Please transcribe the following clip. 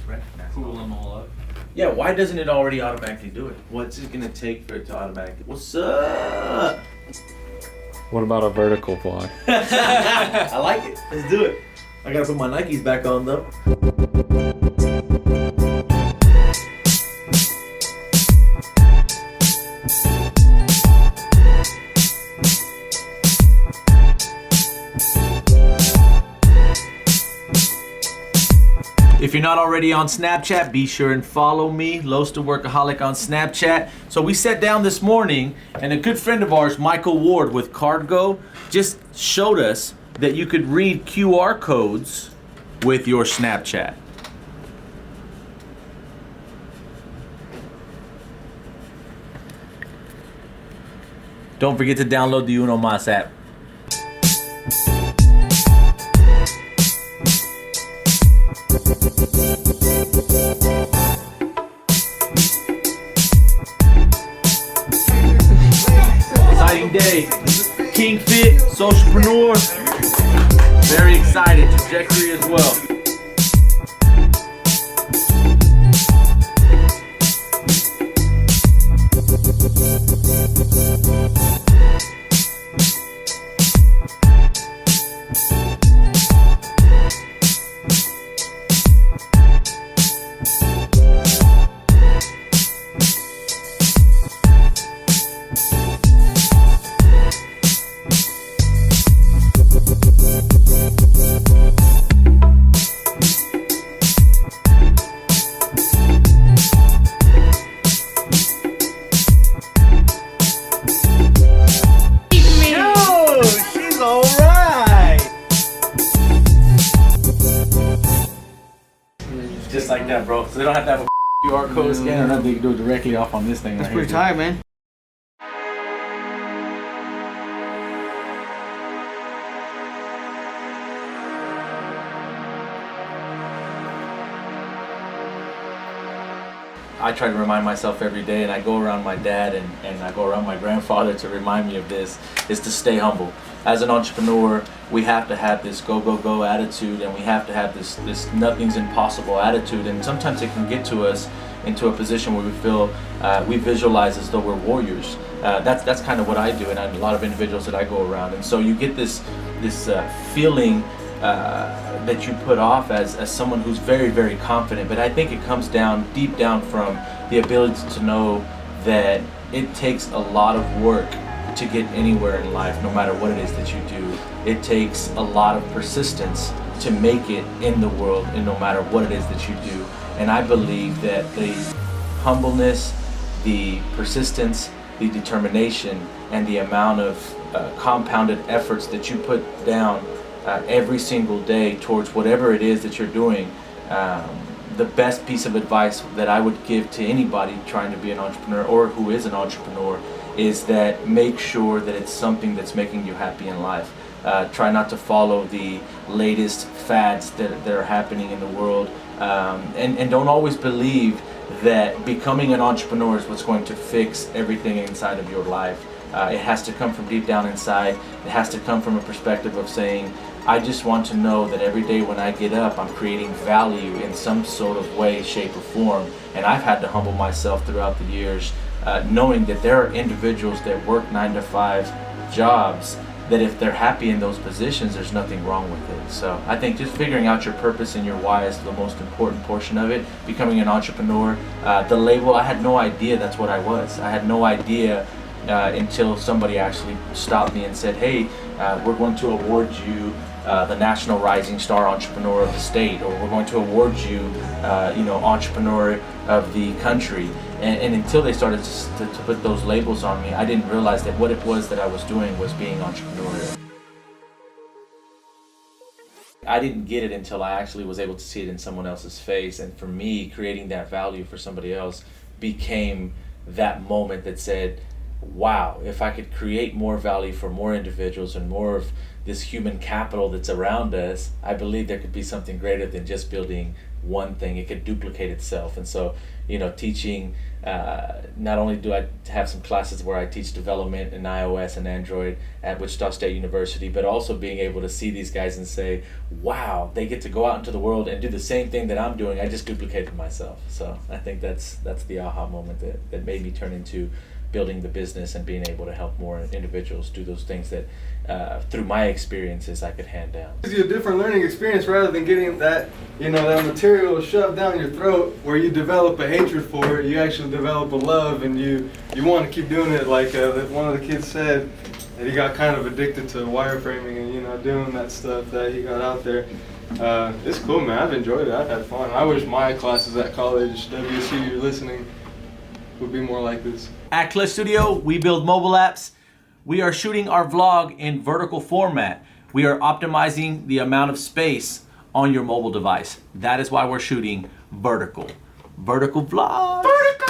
recognize Cool them all up. Yeah, why doesn't it already automatically do it? What's it gonna take for it to automatically? What's up? What about a vertical vlog? I like it. Let's do it. I gotta put my Nikes back on though. If you're not already on Snapchat, be sure and follow me, Los the Workaholic on Snapchat. So we sat down this morning and a good friend of ours, Michael Ward with Karud, just showed us that you could read QR codes with your Snapchat. Don't forget to download the Uno Mas app. Exciting day. King Fit, socialpreneur. Very excited. Trajectory as well. Just like that, bro. So they don't have to have a QR code scan or nothing. They can do it directly off on this thing. That's pretty tight, man. I try to remind myself every day, and I go around my dad and I go around my grandfather to remind me of this, is to stay humble. As an entrepreneur, we have to have this go, go, go attitude, and we have to have this nothing's impossible attitude, and sometimes it can get to us into a position where we feel, we visualize as though we're warriors. That's kind of what I do, and a lot of individuals that I go around, and so you get this feeling that you put off as someone who's very, very confident. But I think it comes down, deep down, from the ability to know that it takes a lot of work to get anywhere in life, no matter what it is that you do. It takes a lot of persistence to make it in the world, and no matter what it is that you do. And I believe that the humbleness, the persistence, the determination, and the amount of compounded efforts that you put down every single day towards whatever it is that you're doing, the best piece of advice that I would give to anybody trying to be an entrepreneur or who is an entrepreneur is that make sure that it's something that's making you happy in life. Try not to follow the latest fads that are happening in the world, and don't always believe that becoming an entrepreneur is what's going to fix everything inside of your life. It has to come from deep down inside. It has to come from a perspective of saying, I just want to know that every day when I get up, I'm creating value in some sort of way, shape, or form. And I've had to humble myself throughout the years, knowing that there are individuals that work 9-to-5 jobs, that if they're happy in those positions, there's nothing wrong with it. So I think just figuring out your purpose and your why is the most important portion of it. Becoming an entrepreneur, the label, I had no idea that's what I was. I had no idea until somebody actually stopped me and said, hey, we're going to award you the National Rising Star Entrepreneur of the State, or we're going to award you, Entrepreneur of the Country. And until they started to put those labels on me, I didn't realize that what it was that I was doing was being entrepreneurial. I didn't get it until I actually was able to see it in someone else's face. And for me, creating that value for somebody else became that moment that said, wow, if I could create more value for more individuals and more of this human capital that's around us, I believe there could be something greater than just building one thing. It could duplicate itself. And so, teaching, not only do I have some classes where I teach development in iOS and Android at Wichita State University, but also being able to see these guys and say, wow, they get to go out into the world and do the same thing that I'm doing. I just duplicated myself. So I think that's the aha moment that made me turn into building the business and being able to help more individuals do those things that through my experiences I could hand down. It gives you a different learning experience rather than getting that, that material shoved down your throat where you develop a hatred for it. You actually develop a love, and you want to keep doing it. Like one of the kids said that he got kind of addicted to wireframing and doing that stuff that he got out there. It's cool, man. I've enjoyed it. I've had fun. I wish my classes at college, WSU, you're listening, would be more like this. At Cliff Studio, we build mobile apps. We are shooting our vlog in vertical format. We are optimizing the amount of space on your mobile device. That is why we're shooting vertical. Vertical vlog. Vertical!